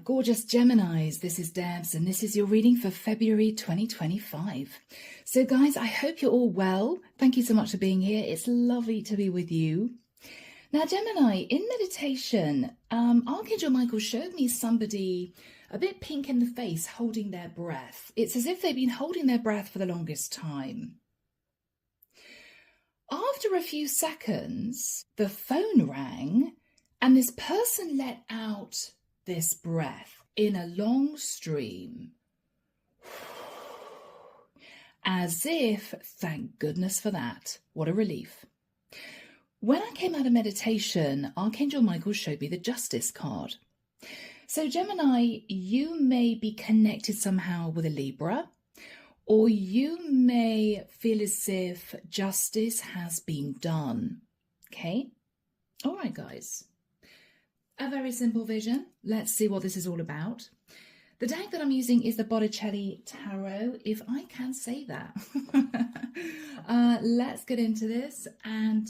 gorgeous Geminis, this is Debs and this is your reading for February 2025. So guys, I hope you're all well. Thank you so much for being here. It's lovely to be with you. Now Gemini, in meditation, Archangel Michael showed me somebody a bit pink in the face holding their breath. It's as if they've been holding their breath for the longest time. After a few seconds, the phone rang and this person let out this breath in a long stream, as if, thank goodness for that, what a relief. When I came out of meditation, Archangel Michael showed me the Justice card. So Gemini, you may be connected somehow with a Libra, or you may feel as if justice has been done, okay? All right, guys. A very simple vision. Let's see what this is all about. The deck that I'm using is the Botticelli Tarot, if I can say that. Let's get into this and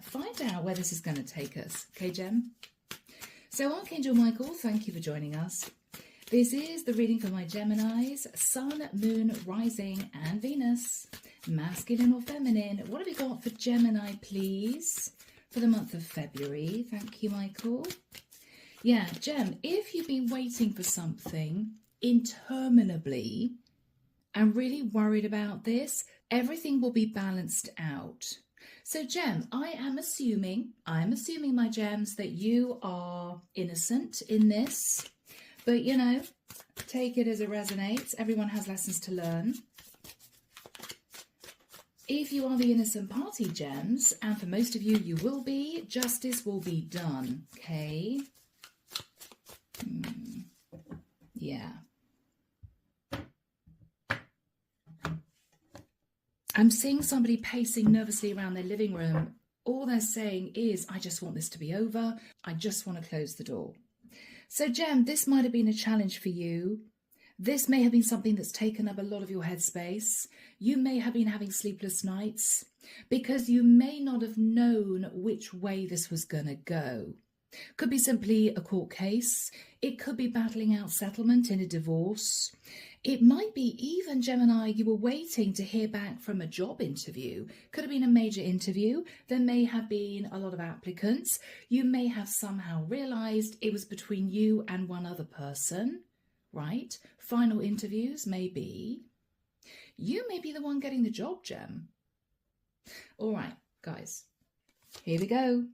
find out where this is going to take us. Okay, Gem? So Archangel Michael, thank you for joining us. This is the reading for my Geminis, Sun, Moon, Rising, and Venus. Masculine or feminine? What have we got for Gemini, please? For the month of February. Thank you, Michael. Yeah, Gem, if you've been waiting for something interminably and really worried about this, everything will be balanced out. So, Gem, I am assuming, my Gems, that you are innocent in this. But, you know, take it as it resonates. Everyone has lessons to learn. If you are the innocent party, Gems, and for most of you, you will be, justice will be done, okay? Yeah. I'm seeing somebody pacing nervously around their living room. All they're saying is, I just want this to be over. I just want to close the door. So, Gem, this might have been a challenge for you. This may have been something that's taken up a lot of your headspace. You may have been having sleepless nights because you may not have known which way this was going to go. Could be simply a court case. It could be battling out settlement in a divorce. It might be even, Gemini, you were waiting to hear back from a job interview. Could have been a major interview. There may have been a lot of applicants. You may have somehow realised it was between you and one other person, right? Final interviews, maybe. You may be the one getting the job, Gem. All right, guys, here we go.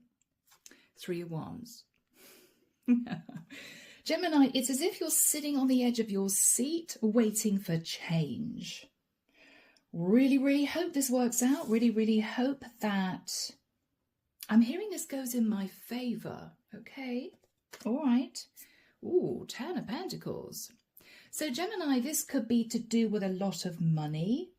3 of Wands. Gemini, it's as if you're sitting on the edge of your seat waiting for change. Really, really hope this works out. Really, really hope that I'm hearing this goes in my favour. Okay. All right. Ooh, 10 of Pentacles. So Gemini, this could be to do with a lot of money,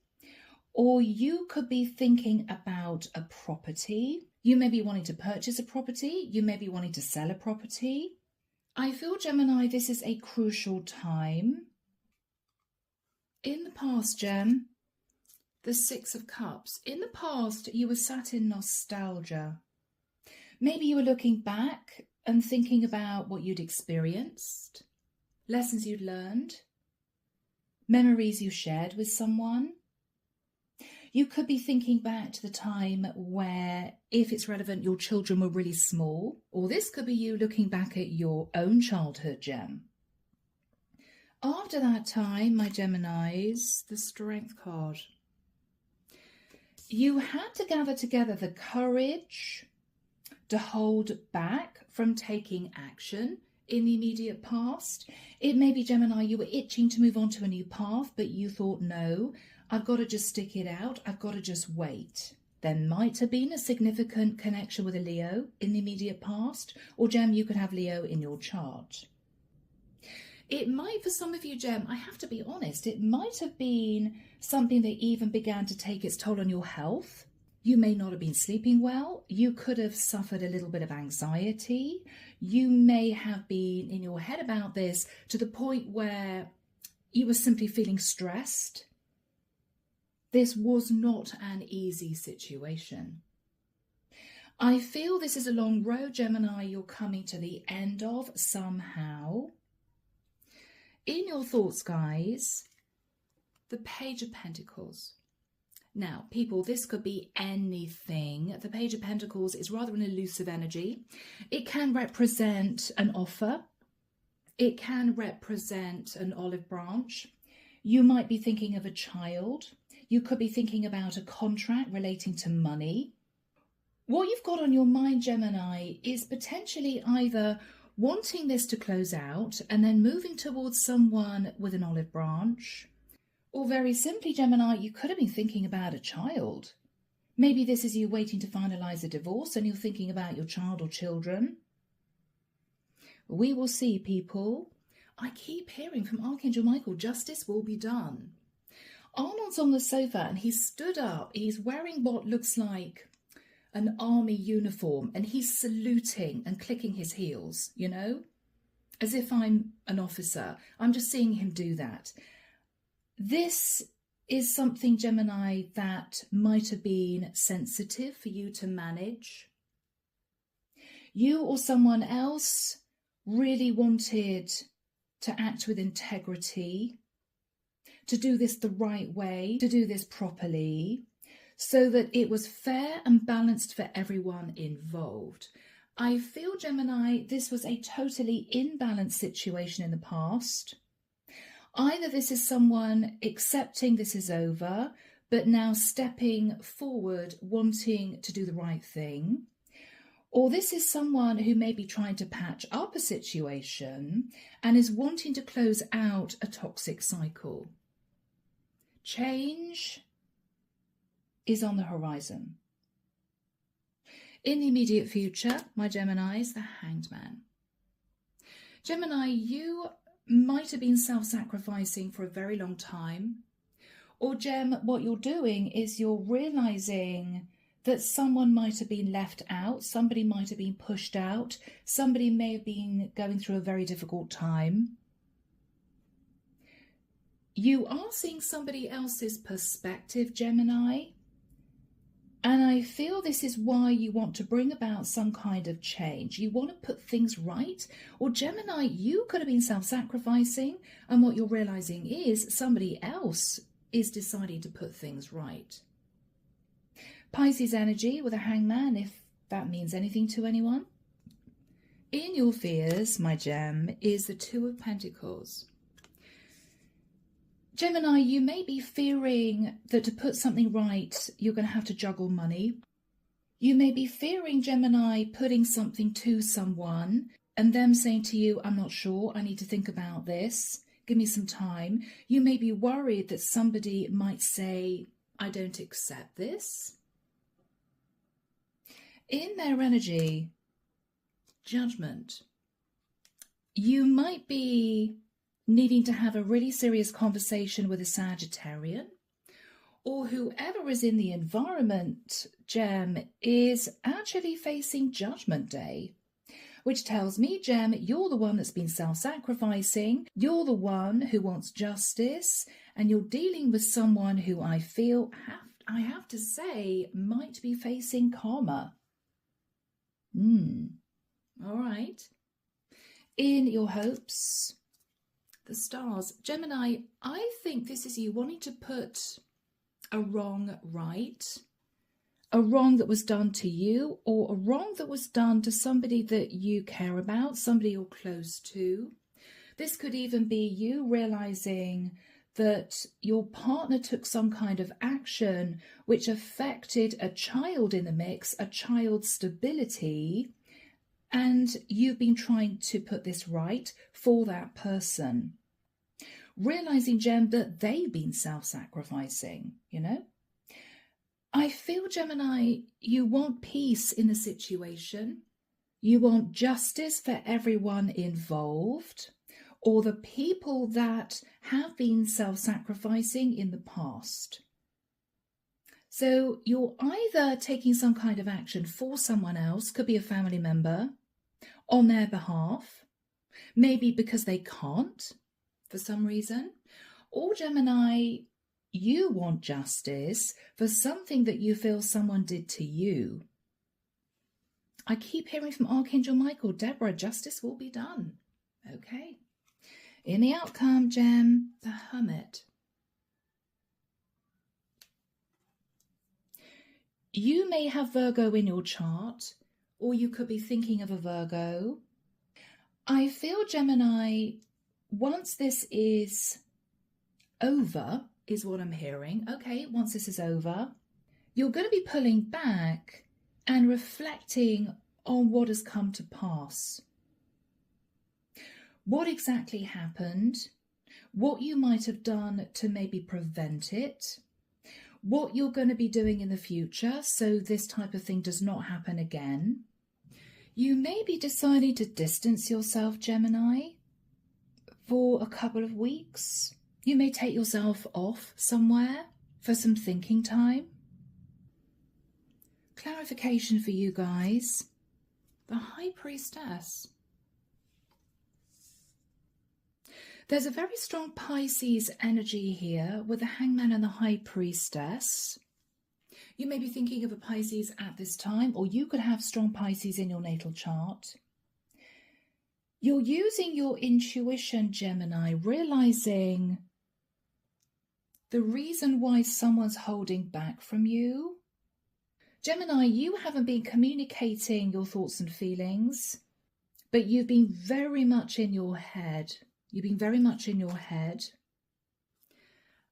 or you could be thinking about a property. You may be wanting to purchase a property. You may be wanting to sell a property. I feel, Gemini, this is a crucial time. In the past, Gem, the 6 of Cups. In the past, you were sat in nostalgia. Maybe you were looking back and thinking about what you'd experienced, lessons you'd learned, memories you shared with someone. You could be thinking back to the time where, if it's relevant, your children were really small, or this could be you looking back at your own childhood, Gem. After that time, my Geminis, the Strength card. You had to gather together the courage to hold back from taking action in the immediate past. It may be, Gemini, you were itching to move on to a new path, but you thought, no, I've got to just stick it out. I've got to just wait. There might have been a significant connection with a Leo in the immediate past, or Gem, you could have Leo in your chart. It might, for some of you, Gem, I have to be honest, it might have been something that even began to take its toll on your health. You may not have been sleeping well. You could have suffered a little bit of anxiety. You may have been in your head about this to the point where you were simply feeling stressed. This was not an easy situation. I feel this is a long road, Gemini, you're coming to the end of somehow. In your thoughts, guys, the Page of Pentacles. Now, people, this could be anything. The Page of Pentacles is rather an elusive energy. It can represent an offer. It can represent an olive branch. You might be thinking of a child. You could be thinking about a contract relating to money. What you've got on your mind, Gemini, is potentially either wanting this to close out and then moving towards someone with an olive branch. Or very simply, Gemini, you could have been thinking about a child. Maybe this is you waiting to finalise a divorce and you're thinking about your child or children. We will see, people. I keep hearing from Archangel Michael, justice will be done. Arnold's on the sofa and he's stood up. He's wearing what looks like an army uniform and he's saluting and clicking his heels, you know, as if I'm an officer. I'm just seeing him do that. This is something, Gemini, that might have been sensitive for you to manage. You or someone else really wanted to act with integrity, to do this the right way, to do this properly, so that it was fair and balanced for everyone involved. I feel, Gemini, this was a totally imbalanced situation in the past. Either this is someone accepting this is over, but now stepping forward, wanting to do the right thing. Or this is someone who may be trying to patch up a situation and is wanting to close out a toxic cycle. Change is on the horizon. In the immediate future, my Geminis, the Hanged Man. Gemini, you might have been self-sacrificing for a very long time. Or Gem, what you're doing is you're realizing that someone might have been left out, somebody might have been pushed out, somebody may have been going through a very difficult time. You are seeing somebody else's perspective, Gemini. And I feel this is why you want to bring about some kind of change. You want to put things right. Or Gemini, you could have been self-sacrificing, and what you're realizing is somebody else is deciding to put things right. Pisces energy with a hangman, if that means anything to anyone. In your fears, my gem, is the Two of Pentacles. Gemini, you may be fearing that to put something right, you're going to have to juggle money. You may be fearing, Gemini, putting something to someone and them saying to you, I'm not sure, I need to think about this, give me some time. You may be worried that somebody might say, I don't accept this. In their energy, Judgment. You might be needing to have a really serious conversation with a Sagittarian, or whoever is in the environment, Gem, is actually facing Judgment Day, which tells me, Gem, you're the one that's been self-sacrificing, you're the one who wants justice, and you're dealing with someone who I feel, I have to say, might be facing karma. All right. In your hopes, the stars. Gemini, I think this is you wanting to put a wrong right, a wrong that was done to you, or a wrong that was done to somebody that you care about, somebody you're close to. This could even be you realizing that your partner took some kind of action which affected a child in the mix, a child's stability, and you've been trying to put this right for that person. Realizing, Gem, that they've been self-sacrificing, you know? I feel, Gemini, you want peace in the situation. You want justice for everyone involved, or the people that have been self-sacrificing in the past. So you're either taking some kind of action for someone else, could be a family member, on their behalf, maybe because they can't for some reason, or Gemini, you want justice for something that you feel someone did to you. I keep hearing from Archangel Michael, Deborah, justice will be done. Okay. In the outcome, Gem, the Hermit. You may have Virgo in your chart, or you could be thinking of a Virgo. I feel, Gemini, once this is over, is what I'm hearing. Okay, once this is over, you're going to be pulling back and reflecting on what has come to pass. What exactly happened, what you might have done to maybe prevent it, what you're going to be doing in the future so this type of thing does not happen again. You may be deciding to distance yourself, Gemini, for a couple of weeks. You may take yourself off somewhere for some thinking time. Clarification for you guys. The High Priestess. There's a very strong Pisces energy here with the Hangman and the High Priestess. You may be thinking of a Pisces at this time, or you could have strong Pisces in your natal chart. You're using your intuition, Gemini, realizing the reason why someone's holding back from you. Gemini, you haven't been communicating your thoughts and feelings, but you've been very much in your head. You've been very much in your head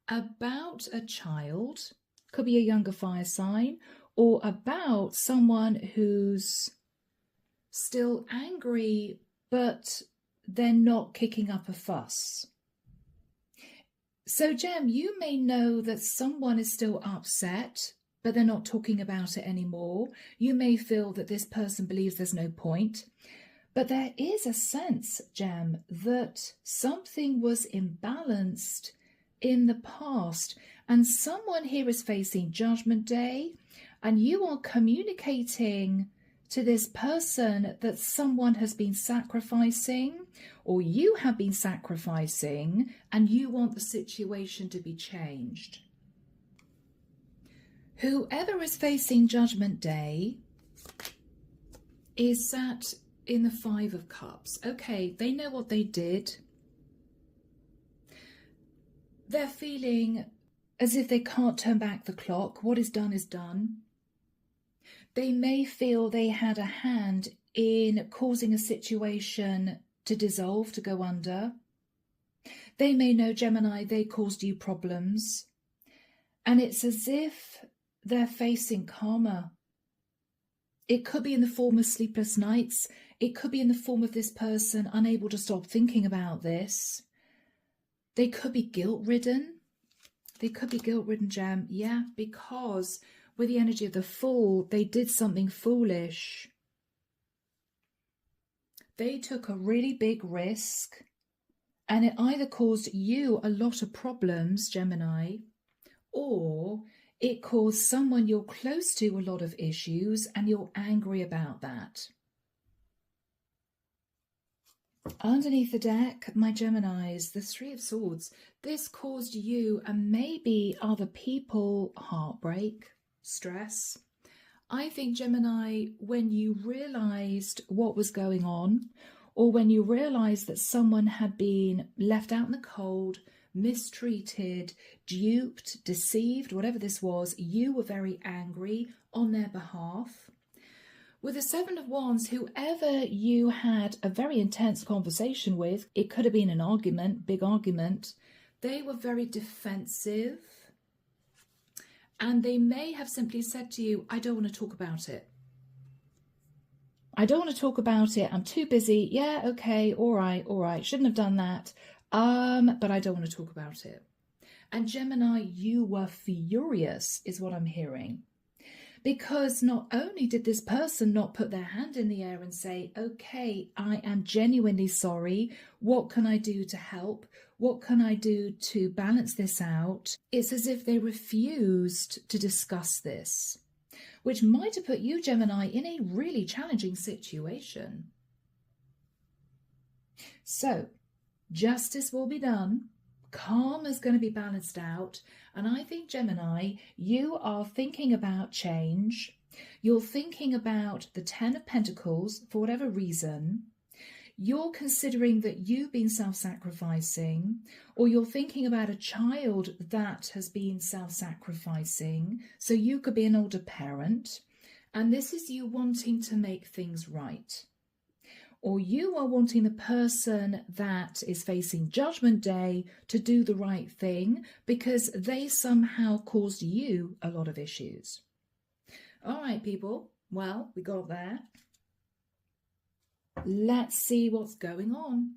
about a child, could be a younger fire sign, or about someone who's still angry, but they're not kicking up a fuss. So, Gem, you may know that someone is still upset, but they're not talking about it anymore. You may feel that this person believes there's no point. But there is a sense, Gem, that something was imbalanced in the past, and someone here is facing Judgment Day, and you are communicating to this person that someone has been sacrificing, or you have been sacrificing, and you want the situation to be changed. Whoever is facing Judgment Day is sat in the Five of Cups. Okay, they know what they did. They're feeling as if they can't turn back the clock. What is done is done. They may feel they had a hand in causing a situation to dissolve, to go under. They may know, Gemini, they caused you problems. And it's as if they're facing karma. It could be in the form of sleepless nights. It could be in the form of this person unable to stop thinking about this. They could be guilt-ridden. They could be guilt-ridden, Gem. Yeah, because with the energy of the Fool, they did something foolish. They took a really big risk, and it either caused you a lot of problems, Gemini, or it caused someone you're close to a lot of issues, and you're angry about that. Underneath the deck, my Geminis, the Three of Swords. This caused you and maybe other people heartbreak, stress. I think, Gemini, when you realised what was going on, or when you realised that someone had been left out in the cold, mistreated, duped, deceived, whatever this was, you were very angry on their behalf. With the Seven of Wands, whoever you had a very intense conversation with, it could have been an argument, big argument, they were very defensive, and they may have simply said to you, I don't want to talk about it. I don't want to talk about it. I'm too busy. Yeah, okay, all right. Shouldn't have done that. But I don't want to talk about it. And Gemini, you were furious, is what I'm hearing. Because not only did this person not put their hand in the air and say, okay, I am genuinely sorry. What can I do to help? What can I do to balance this out? It's as if they refused to discuss this, which might have put you, Gemini, in a really challenging situation. So, justice will be done. Karma is going to be balanced out. And I think, Gemini, you are thinking about change. You're thinking about the Ten of Pentacles for whatever reason. you're considering that you've been self-sacrificing, or you're thinking about a child that has been self-sacrificing. So you could be an older parent, and this is you wanting to make things right. Or you are wanting the person that is facing Judgment Day to do the right thing because they somehow caused you a lot of issues. All right, people. Well, we got there. Let's see what's going on.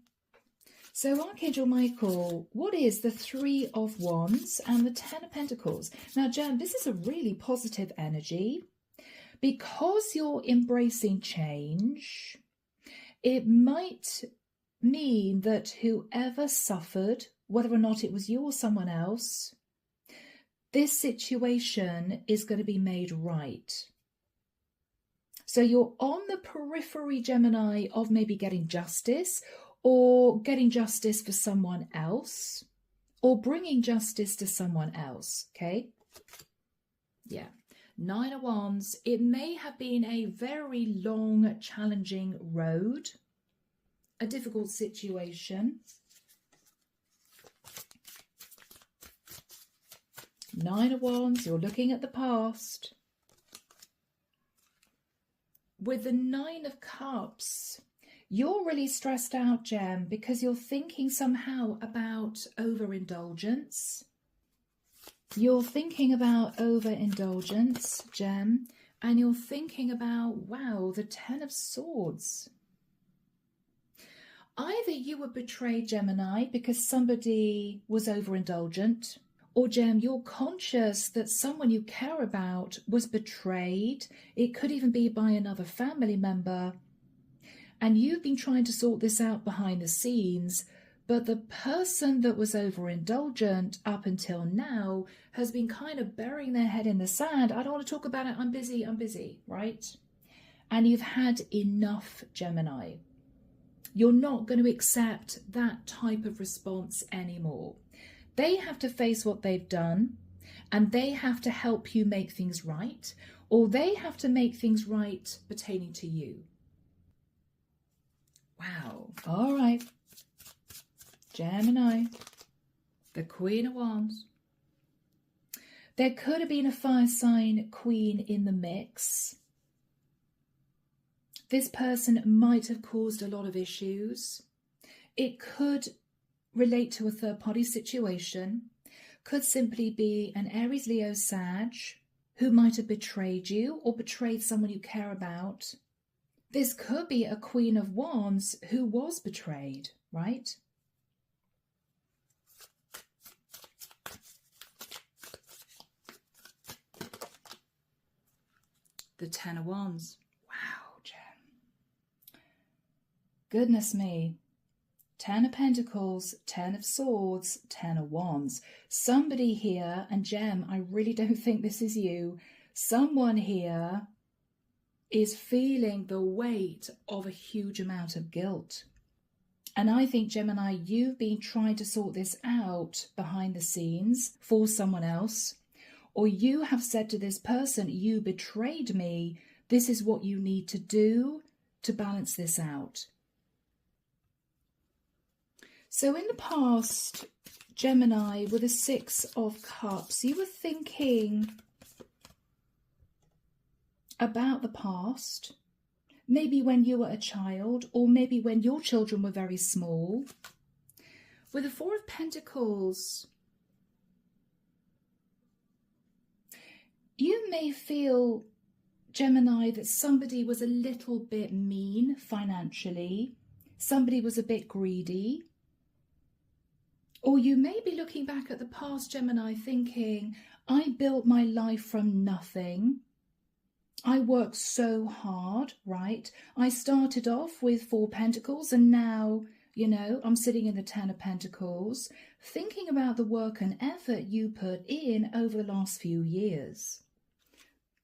So Archangel Michael, what is the Three of Wands and the Ten of Pentacles? Now, Gem, this is a really positive energy because you're embracing change. It might mean that whoever suffered, whether or not it was you or someone else, this situation is going to be made right. So you're on the periphery, Gemini, of maybe getting justice or getting justice for someone else or bringing justice to someone else, okay? Yeah. Nine of Wands, it may have been a very long, challenging road, a difficult situation. Nine of Wands, you're looking at the past. With the Nine of Cups, you're really stressed out, Gem, because you're thinking somehow about overindulgence. You're thinking about overindulgence, Gem, and you're thinking about, wow, the Ten of Swords. Either you were betrayed, Gemini, because somebody was overindulgent, or Gem, you're conscious that someone you care about was betrayed. It could even be by another family member, and you've been trying to sort this out behind the scenes, but the person that was overindulgent up until now has been kind of burying their head in the sand. I don't want to talk about it. I'm busy, right? And you've had enough, Gemini. You're not going to accept that type of response anymore. They have to face what they've done, and they have to help you make things right, or they have to make things right pertaining to you. Wow. All right. Gemini, the Queen of Wands. There could have been a fire sign queen in the mix. This person might have caused a lot of issues. It could relate to a third-party situation. Could simply be an Aries, Leo, Sag who might have betrayed you or betrayed someone you care about. This could be a Queen of Wands who was betrayed, right? The Ten of Wands. Wow, Gem. Goodness me. Ten of Pentacles, Ten of Swords, Ten of Wands. Somebody here, and Gem, I really don't think this is you, someone here is feeling the weight of a huge amount of guilt. And I think, Gemini, you've been trying to sort this out behind the scenes for someone else. Or you have said to this person, you betrayed me. This is what you need to do to balance this out. So in the past, Gemini, with a Six of Cups, you were thinking about the past, maybe when you were a child, or maybe when your children were very small. With the Four of Pentacles, you may feel, Gemini, that somebody was a little bit mean financially, somebody was a bit greedy. Or you may be looking back at the past, Gemini, thinking, I built my life from nothing. I worked so hard, right? I started off with Four Pentacles and now, you know, I'm sitting in the Ten of Pentacles, thinking about the work and effort you put in over the last few years.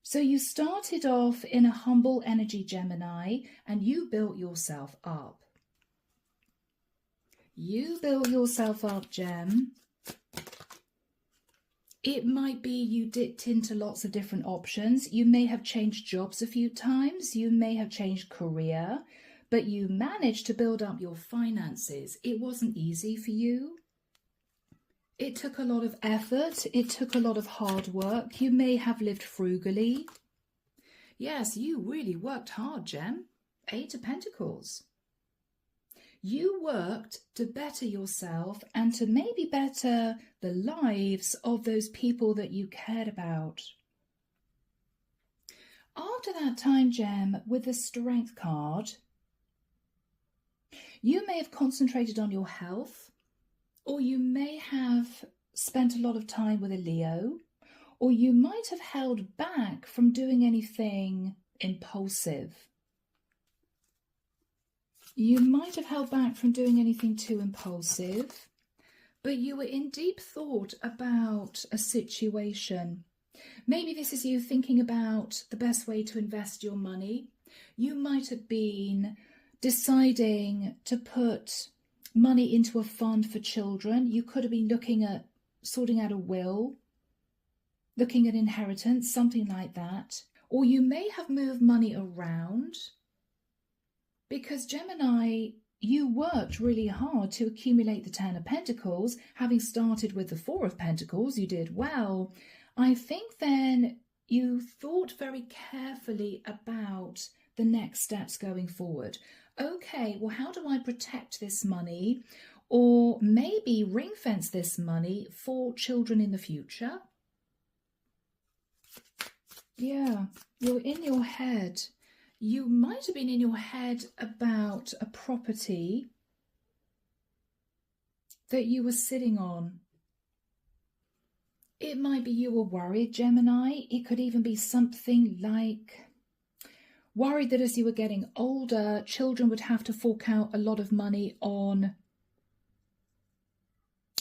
So you started off in a humble energy, Gemini, and you built yourself up. You built yourself up, Gem. It might be you dipped into lots of different options. You may have changed jobs a few times. You may have changed career. but you managed to build up your finances. It wasn't easy for you. It took a lot of effort. It took a lot of hard work. You may have lived frugally. Yes, you really worked hard, Gem. 8 of Pentacles. You worked to better yourself and to maybe better the lives of those people that you cared about. After that time, Gem, with the Strength card, you may have concentrated on your health, or you may have spent a lot of time with a Leo, or you might have held back from doing anything impulsive. You might have held back from doing anything too impulsive, but you were in deep thought about a situation. Maybe this is you thinking about the best way to invest your money. You might have been deciding to put money into a fund for children. You could have been looking at sorting out a will, looking at inheritance, something like that. Or you may have moved money around because, Gemini, you worked really hard to accumulate the 10 of Pentacles. Having started with the 4 of Pentacles, you did well. I think then you thought very carefully about the next steps going forward. Okay, well, how do I protect this money, or maybe ring fence this money for children in the future? Yeah, you're in your head. You might have been in your head about a property that you were sitting on. It might be you were worried, Gemini. It could even be something like worried that as you were getting older, children would have to fork out a lot of money on,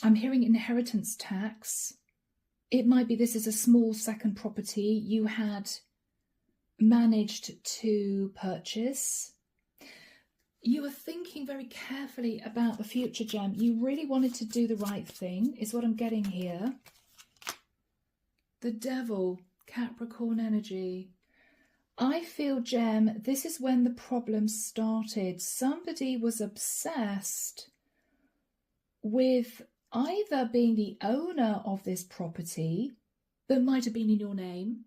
I'm hearing inheritance tax. It might be this is a small second property you had managed to purchase. You were thinking very carefully about the future, Gem. You really wanted to do the right thing, is what I'm getting here. The Devil, Capricorn energy. I feel, Gem, this is when the problem started. Somebody was obsessed with either being the owner of this property that might have been in your name,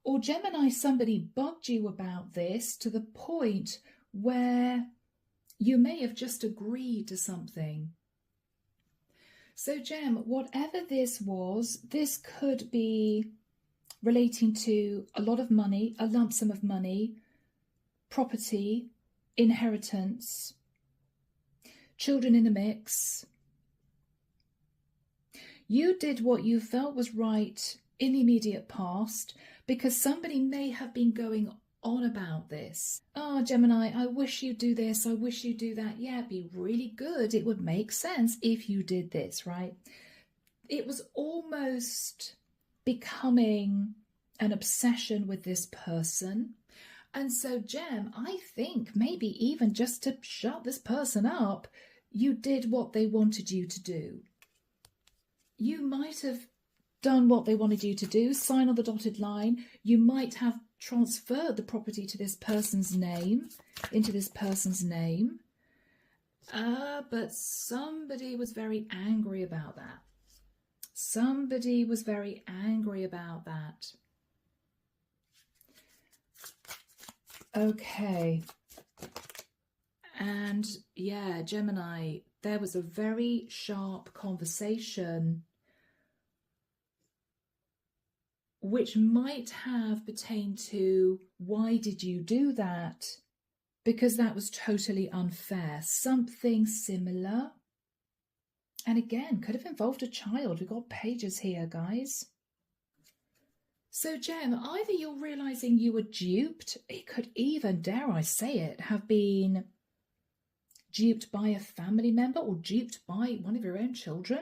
or Gemini, somebody bugged you about this to the point where you may have just agreed to something. So, Gem, whatever this was, this could be relating to a lot of money, a lump sum of money, property, inheritance, children in the mix. You did what you felt was right in the immediate past because somebody may have been going on about this. Oh, Gemini, I wish you'd do this. I wish you'd do that. Yeah, it'd be really good. It would make sense if you did this, right? It was almost becoming an obsession with this person. And so, Gem, I think maybe even just to shut this person up, you did what they wanted you to do. You might have done what they wanted you to do, sign on the dotted line. You might have transferred the property to this person's name, into this person's name. But somebody was very angry about that. Somebody was very angry about that. Okay. And yeah, Gemini, there was a very sharp conversation which might have pertained to, why did you do that? Because that was totally unfair. Something similar. And again, could have involved a child. We've got pages here, guys. So, Gem, either you're realizing you were duped. It could even, dare I say it, have been duped by a family member or duped by one of your own children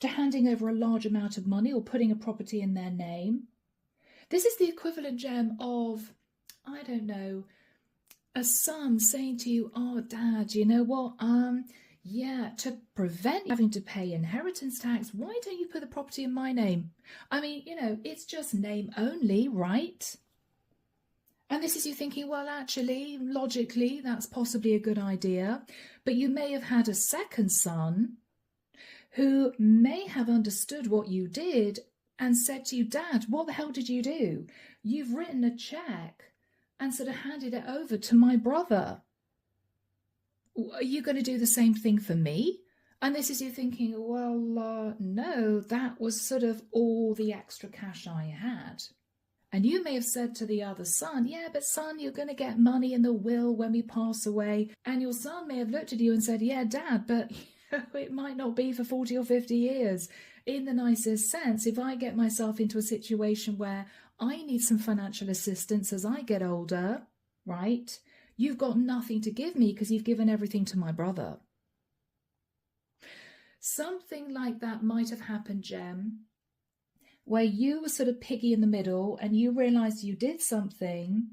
to handing over a large amount of money or putting a property in their name. This is the equivalent, Gem, of, I don't know, a son saying to you, oh, Dad, you know what, yeah, to prevent having to pay inheritance tax, why don't you put the property in my name? I mean, you know, it's just name only, right? And this is you thinking, well, actually, logically, that's possibly a good idea. But you may have had a second son who may have understood what you did and said to you, Dad, what the hell did you do? You've written a check and sort of handed it over to my brother. Are you going to do the same thing for me? And this is you thinking, well, no, that was sort of all the extra cash I had. And you may have said to the other son, yeah, but son, you're going to get money in the will when we pass away. And your son may have looked at you and said, yeah, Dad, but it might not be for 40 or 50 years. In the nicest sense, if I get myself into a situation where I need some financial assistance as I get older, right? You've got nothing to give me because you've given everything to my brother. Something like that might have happened, Gem, where you were sort of piggy in the middle and you realized you did something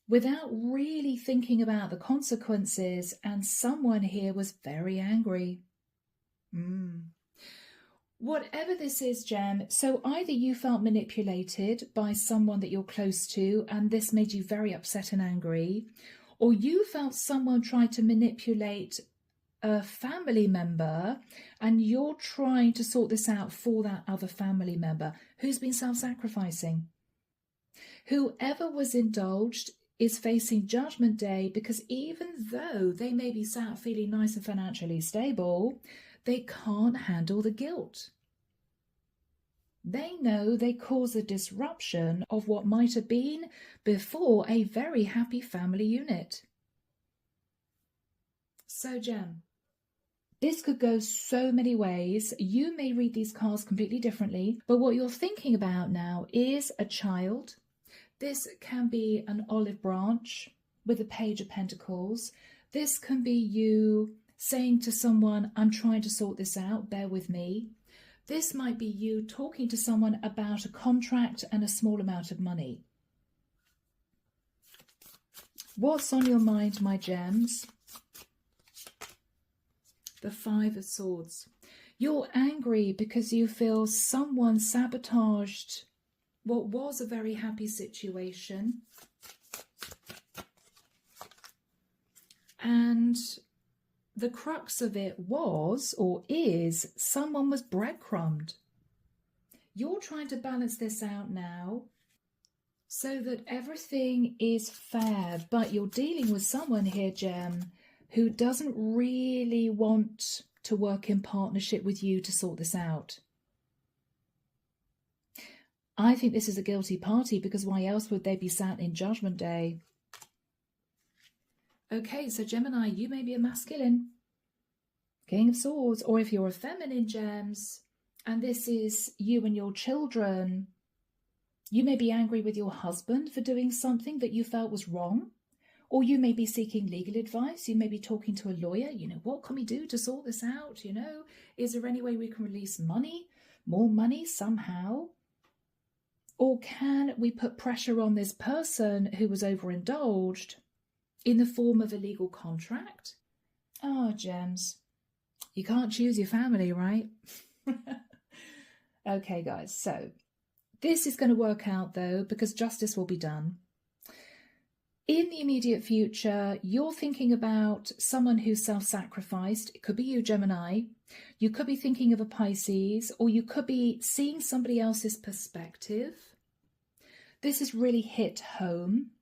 without really thinking about the consequences, and someone here was very angry. Whatever this is, Gem, so either you felt manipulated by someone that you're close to and this made you very upset and angry, or you felt someone tried to manipulate a family member and you're trying to sort this out for that other family member who's been self-sacrificing. Whoever was indulged is facing Judgment Day, because even though they may be sat feeling nice and financially stable, they can't handle the guilt. They know they cause a disruption of what might have been before a very happy family unit. So, Gem, this could go so many ways. You may read these cards completely differently, but what you're thinking about now is a child. This can be an olive branch with a Page of Pentacles. This can be you saying to someone, I'm trying to sort this out, bear with me. This might be you talking to someone about a contract and a small amount of money. What's on your mind, my gems? The Five of Swords. You're angry because you feel someone sabotaged what was a very happy situation. And the crux of it was, or is, someone was breadcrumbed. You're trying to balance this out now so that everything is fair, but you're dealing with someone here, Gem, who doesn't really want to work in partnership with you to sort this out. I think this is a guilty party, because why else would they be sat in Judgment Day? Okay, so Gemini, you may be a masculine, King of Swords, or if you're a feminine, Gems, and this is you and your children, you may be angry with your husband for doing something that you felt was wrong, or you may be seeking legal advice. You may be talking to a lawyer. What can we do to sort this out? Is there any way we can release money, more money somehow? Or can we put pressure on this person who was overindulged in the form of a legal contract? Oh, Gems, you can't choose your family, right? Okay, guys, so this is going to work out, though, because justice will be done. In the immediate future, you're thinking about someone who's self-sacrificed. It could be you, Gemini. You could be thinking of a Pisces, or you could be seeing somebody else's perspective. This has really hit home.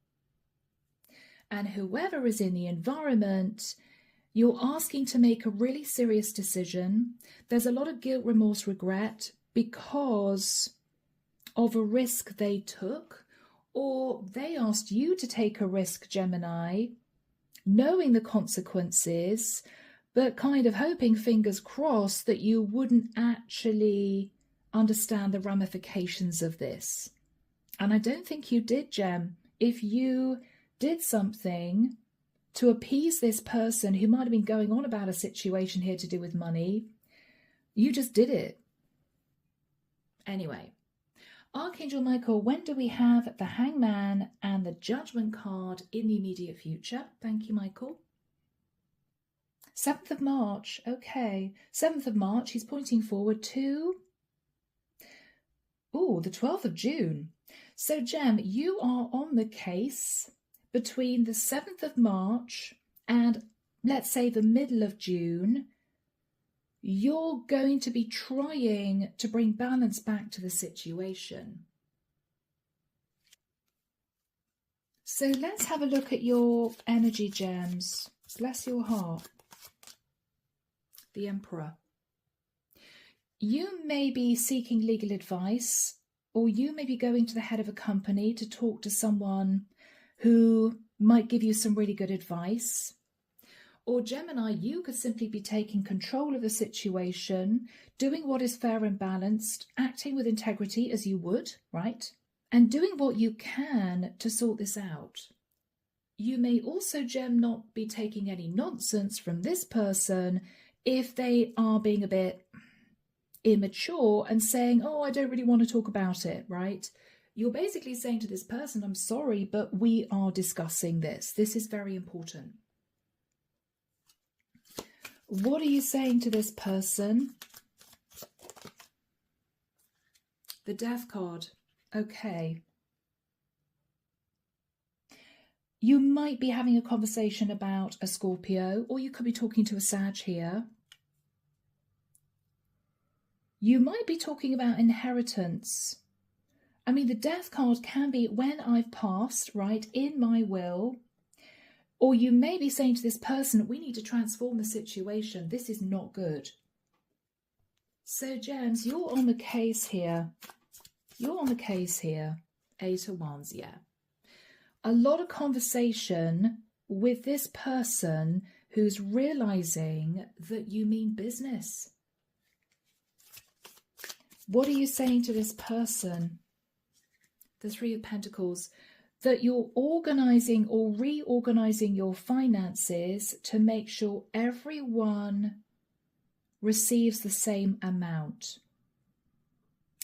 And whoever is in the environment, you're asking to make a really serious decision. There's a lot of guilt, remorse, regret because of a risk they took, or they asked you to take a risk, Gemini, knowing the consequences, but kind of hoping, fingers crossed, that you wouldn't actually understand the ramifications of this. And I don't think you did, Gem. If you did something to appease this person who might have been going on about a situation here to do with money, you just did it. Anyway, Archangel Michael, when do we have the Hangman and the Judgment card in the immediate future? Thank you, Michael. 7th of March. Okay. 7th of March, he's pointing forward to the 12th of June. So Gem, you are on the case between the 7th of March and let's say the middle of June. You're going to be trying to bring balance back to the situation. So let's have a look at your energy, Gems. Bless your heart. The Emperor. You may be seeking legal advice, or you may be going to the head of a company to talk to someone who might give you some really good advice. Or Gemini, you could simply be taking control of the situation, doing what is fair and balanced, acting with integrity as you would, right? And doing what you can to sort this out. You may also, Gem, not be taking any nonsense from this person if they are being a bit immature and saying, oh, I don't really want to talk about it, right? You're basically saying to this person, I'm sorry, but we are discussing this. This is very important. What are you saying to this person? The Death card. Okay. You might be having a conversation about a Scorpio, or you could be talking to a Sag here. You might be talking about inheritance. I mean, the Death card can be when I've passed, right, in my will. Or you may be saying to this person, we need to transform the situation. This is not good. So, Gems, you're on the case here. You're on the case here. 8 of Wands, yeah. A lot of conversation with this person who's realizing that you mean business. What are you saying to this person? The 3 of Pentacles. That you're organizing or reorganizing your finances to make sure everyone receives the same amount.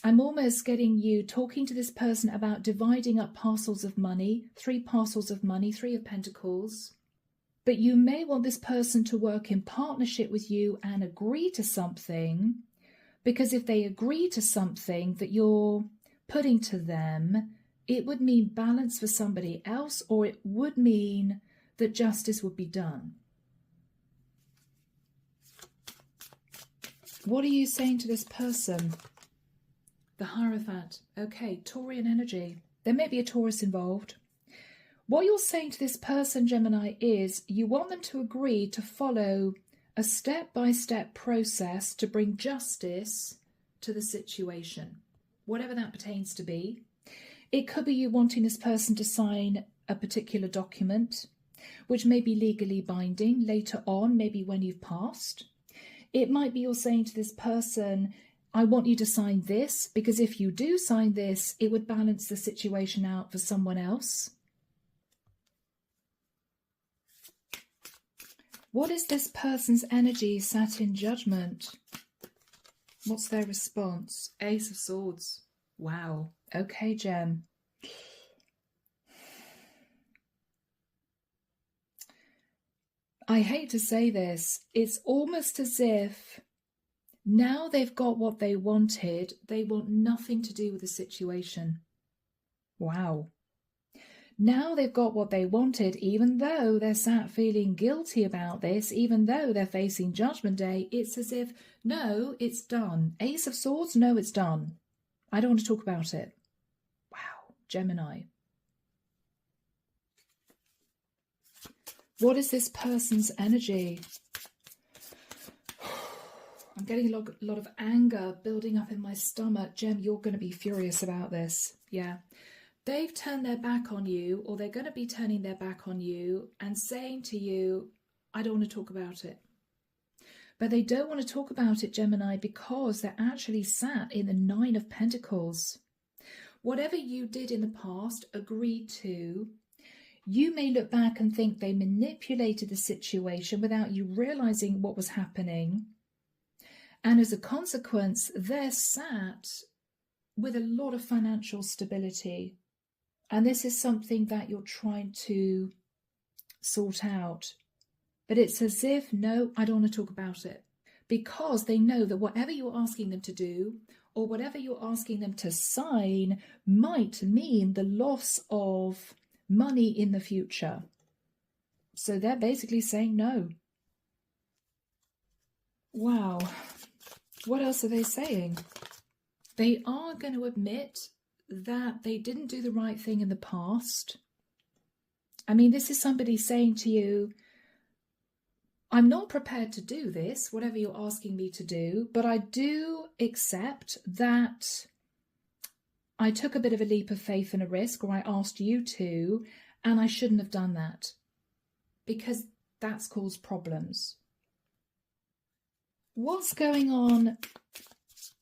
I'm almost getting you talking to this person about dividing up parcels of money, 3 parcels of money, 3 of Pentacles. But you may want this person to work in partnership with you and agree to something, because if they agree to something that you're putting to them, it would mean balance for somebody else, or it would mean that justice would be done. What are you saying to this person? The Hierophant. Okay, Taurian energy. There may be a Taurus involved. What you're saying to this person, Gemini, is you want them to agree to follow a step-by-step process to bring justice to the situation, whatever that pertains to be. It could be you wanting this person to sign a particular document, which may be legally binding later on, maybe when you've passed. It might be you're saying to this person, I want you to sign this, because if you do sign this, it would balance the situation out for someone else. What is this person's energy sat in Judgment? What's their response? Ace of Swords. Wow. Okay, Gem. I hate to say this. It's almost as if now they've got what they wanted, they want nothing to do with the situation. Wow. Now they've got what they wanted, even though they're sat feeling guilty about this, even though they're facing Judgment Day, it's as if, no, it's done. Ace of Swords, no, it's done. I don't want to talk about it. Wow, Gemini. What is this person's energy? I'm getting a lot of anger building up in my stomach. Gem, you're going to be furious about this. Yeah. They've turned their back on you, or they're going to be turning their back on you and saying to you, I don't want to talk about it. But they don't want to talk about it, Gemini, because they're actually sat in the 9 of Pentacles. Whatever you did in the past, agreed to, you may look back and think they manipulated the situation without you realizing what was happening. And as a consequence, they're sat with a lot of financial stability. And this is something that you're trying to sort out. But it's as if, no, I don't want to talk about it. Because they know that whatever you're asking them to do, or whatever you're asking them to sign might mean the loss of money in the future. So they're basically saying no. Wow. What else are they saying? They are going to admit that they didn't do the right thing in the past. I mean, this is somebody saying to you, I'm not prepared to do this, whatever you're asking me to do, but I do accept that I took a bit of a leap of faith and a risk, or I asked you to, and I shouldn't have done that because that's caused problems. What's going on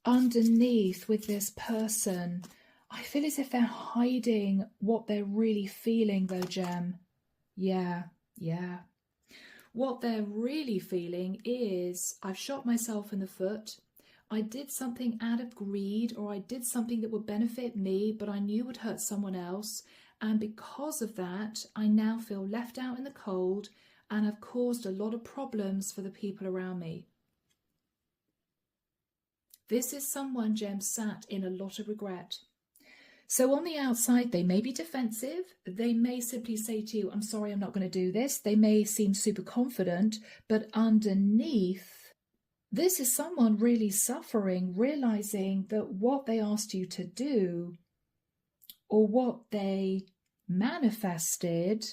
underneath with this person? I feel as if they're hiding what they're really feeling though, Gem. Yeah. What they're really feeling is, I've shot myself in the foot. I did something out of greed, or I did something that would benefit me, but I knew would hurt someone else. And because of that, I now feel left out in the cold and have caused a lot of problems for the people around me. This is someone, Gem, sat in a lot of regret. So on the outside, they may be defensive. They may simply say to you, I'm sorry, I'm not going to do this. They may seem super confident, but underneath, this is someone really suffering, realizing that what they asked you to do or what they manifested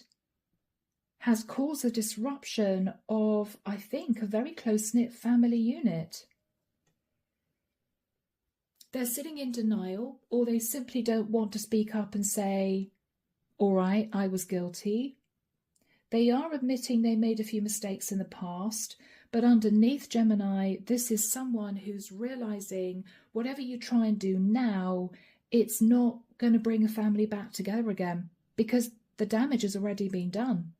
has caused a disruption of, I think, a very close-knit family unit. They're sitting in denial, or they simply don't want to speak up and say, all right, I was guilty. They are admitting they made a few mistakes in the past, but underneath, Gemini, this is someone who's realizing whatever you try and do now, it's not going to bring a family back together again because the damage has already been done.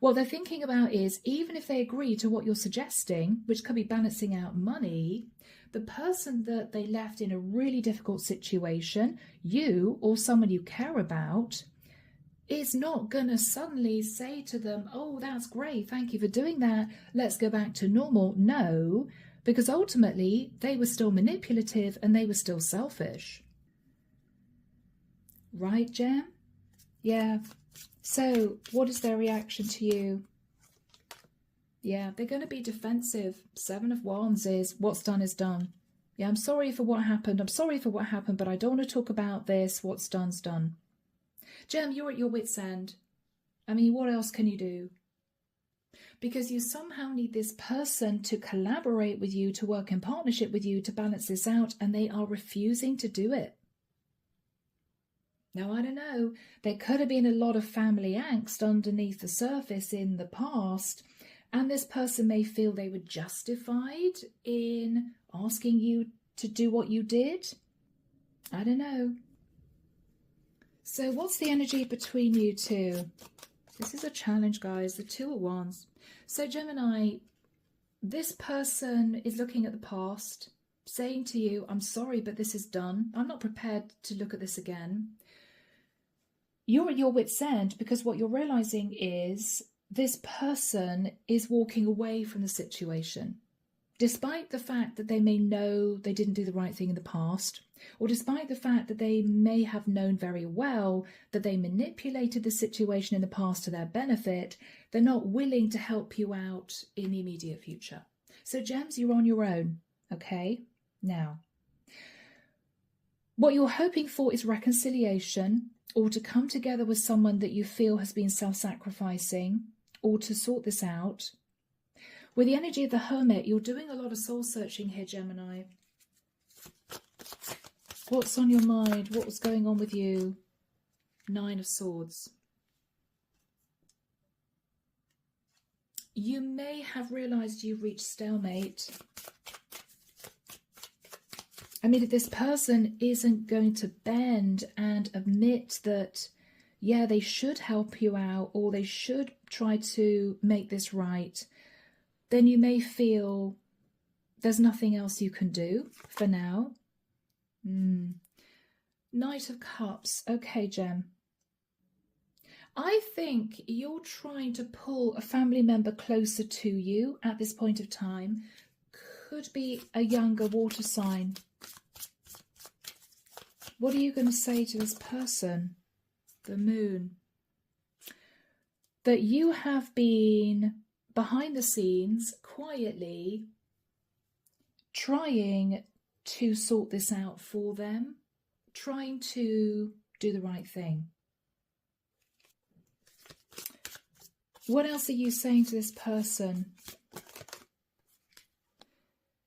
What they're thinking about is, even if they agree to what you're suggesting, which could be balancing out money, the person that they left in a really difficult situation, you or someone you care about, is not going to suddenly say to them, oh, that's great, thank you for doing that, let's go back to normal. No, because ultimately they were still manipulative and they were still selfish. Right, Gem? Yeah. So what is their reaction to you? Yeah, they're going to be defensive. 7 of Wands is, what's done is done. Yeah, I'm sorry for what happened. I'm sorry for what happened, but I don't want to talk about this. What's done's done. Gem, you're at your wit's end. I mean, what else can you do? Because you somehow need this person to collaborate with you, to work in partnership with you, to balance this out, and they are refusing to do it. Now, I don't know, there could have been a lot of family angst underneath the surface in the past, and this person may feel they were justified in asking you to do what you did. I don't know. So what's the energy between you two? This is a challenge, guys, the 2 of Wands. So Gemini, this person is looking at the past, saying to you, I'm sorry, but this is done. I'm not prepared to look at this again. You're at your wit's end because what you're realizing is this person is walking away from the situation. Despite the fact that they may know they didn't do the right thing in the past, or despite the fact that they may have known very well that they manipulated the situation in the past to their benefit, they're not willing to help you out in the immediate future. So Gems, you're on your own, okay? Now, what you're hoping for is reconciliation, or to come together with someone that you feel has been self-sacrificing, or to sort this out. With the energy of the Hermit, you're doing a lot of soul searching here, Gemini. What's on your mind? What was going on with you? 9 of Swords. You may have realized you've reached stalemate. I mean, if this person isn't going to bend and admit that, yeah, they should help you out, or they should try to make this right, then you may feel there's nothing else you can do for now. Knight of Cups. Okay, Gem. I think you're trying to pull a family member closer to you at this point of time. could be a younger water sign. What are you going to say to this person? The moon. That you have been behind the scenes, quietly trying to sort this out for them, trying to do the right thing. What else are you saying to this person?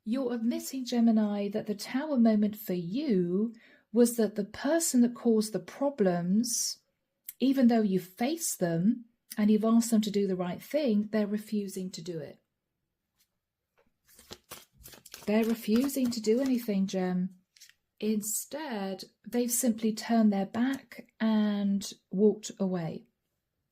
You're admitting, Gemini, that the Tower moment for you was that the person that caused the problems, even though you faced them and you've asked them to do the right thing, they're refusing to do it. They're refusing to do anything, Gem. Instead, they've simply turned their back and walked away.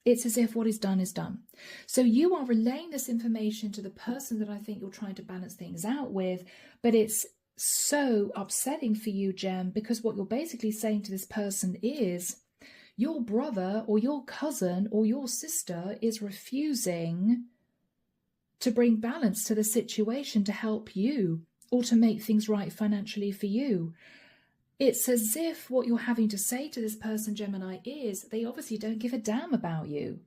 It's as if what is done is done. So you are relaying this information to the person that I think you're trying to balance things out with, but it's so upsetting for you, Gem, because what you're basically saying to this person is your brother or your cousin or your sister is refusing to bring balance to the situation to help you or to make things right financially for you. It's as if what you're having to say to this person, Gemini, is they obviously don't give a damn about you.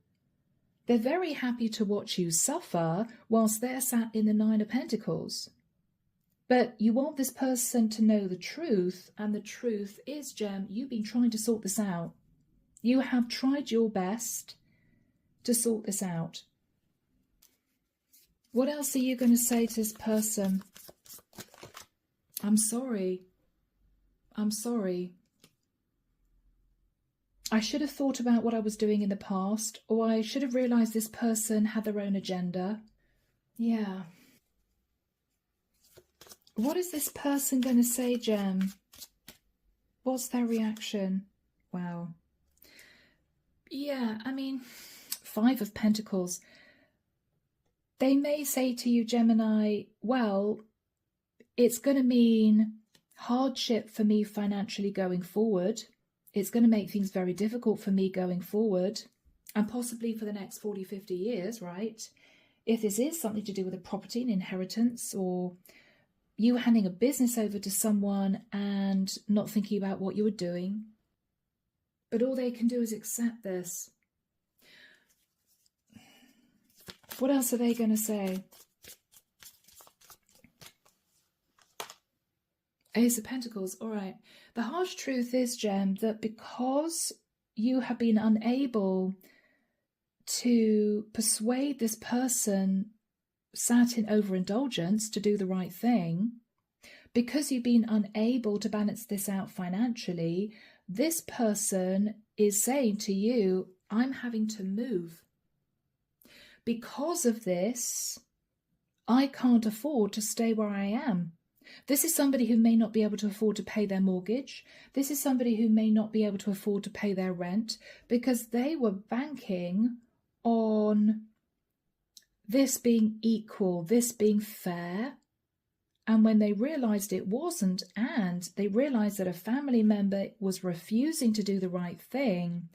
They're very happy to watch you suffer whilst they're sat in the Nine of Pentacles. But you want this person to know the truth, and the truth is, Gem, you've been trying to sort this out. You have tried your best to sort this out. What else are you going to say to this person? I'm sorry. I'm sorry. I should have thought about what I was doing in the past, or I should have realised this person had their own agenda. Yeah. What is this person going to say, Gem? What's their reaction? Wow. Yeah, I mean, Five of Pentacles. They may say to you, Gemini, well, it's going to mean hardship for me financially going forward. It's going to make things very difficult for me going forward, and possibly for the next 40, 50 years, right? If this is something to do with a property, an inheritance, or you handing a business over to someone and not thinking about what you were doing. But all they can do is accept this. What else are they going to say? Ace of Pentacles. All right. The harsh truth is, Gem, that because you have been unable to persuade this person sat in overindulgence to do the right thing, because you've been unable to balance this out financially, this person is saying to you, I'm having to move. Because of this, I can't afford to stay where I am. This is somebody who may not be able to afford to pay their mortgage. This is somebody who may not be able to afford to pay their rent because they were banking on this being equal, this being fair. And when they realized it wasn't, and they realized that a family member was refusing to do the right thing,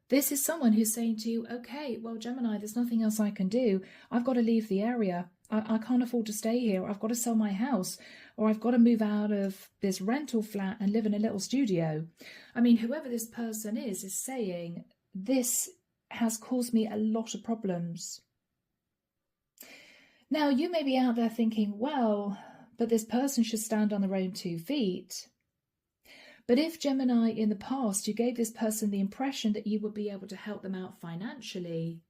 this is someone who's saying to you, okay, well, Gemini, there's nothing else I can do. I've got to leave the area. I can't afford to stay here. I've got to sell my house, or I've got to move out of this rental flat and live in a little studio. I mean, whoever this person is saying, this has caused me a lot of problems. Now, you may be out there thinking, well, but this person should stand on their own 2 feet. But if, Gemini, in the past, you gave this person the impression that you would be able to help them out financially,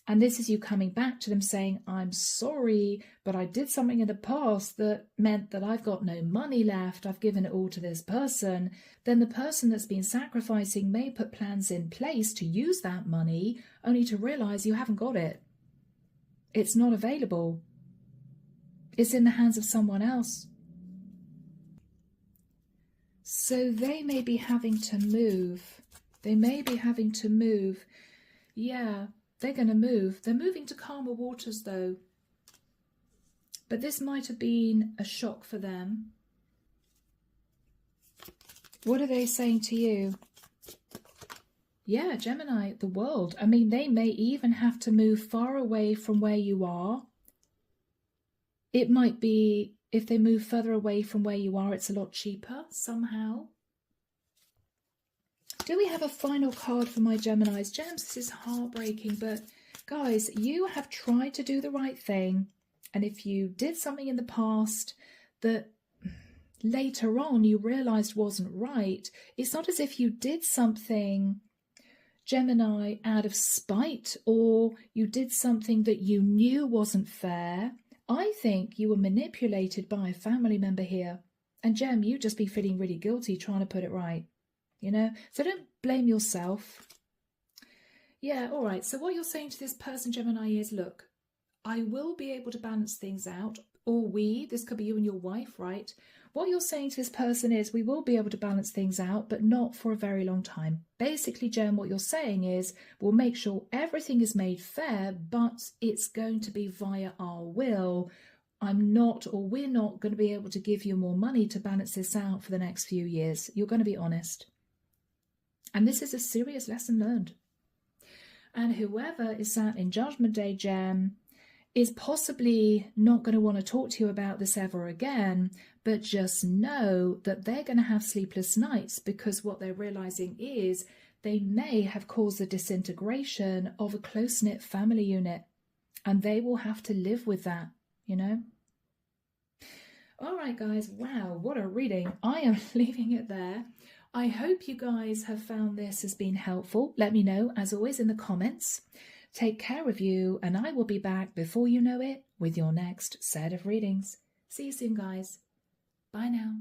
and this is you coming back to them saying, I'm sorry, but I did something in the past that meant that I've got no money left, I've given it all to this person, then the person that's been sacrificing may put plans in place to use that money, only to realise you haven't got it. It's not available. It's in the hands of someone else. So they may be having to move. They may be having to move. Yeah, they're going to move. They're moving to calmer waters, though. But this might have been a shock for them. What are they saying to you? Yeah, Gemini, the world. I mean, they may even have to move far away from where you are It might be if they move further away from where you are, it's a lot cheaper somehow. Do we have a final card for my Geminis? Gems, this is heartbreaking, but guys, you have tried to do the right thing. And if you did something in the past that later on you realized wasn't right, it's not as if you did something, Gemini, out of spite, or you did something that you knew wasn't fair. I think you were manipulated by a family member here. And Gem, you just be feeling really guilty trying to put it right. You know, so don't blame yourself. Yeah, all right. So what you're saying to this person, Gemini, is, look, I will be able to balance things out. Or this could be you and your wife, right? What you're saying to this person is, we will be able to balance things out, but not for a very long time. Basically, Gem, what you're saying is, we'll make sure everything is made fair, but it's going to be via our will. We're not going to be able to give you more money to balance this out for the next few years. You're going to be honest. And this is a serious lesson learned. And whoever is sat in Judgment Day, Gem, is possibly not going to want to talk to you about this ever again, but just know that they're going to have sleepless nights, because what they're realizing is they may have caused the disintegration of a close-knit family unit, and they will have to live with that, you know? All right, guys. Wow, what a reading. I am leaving it there. I hope you guys have found this has been helpful. Let me know, as always, in the comments. Take care of you, and I will be back before you know it with your next set of readings. See you soon, guys. Bye now.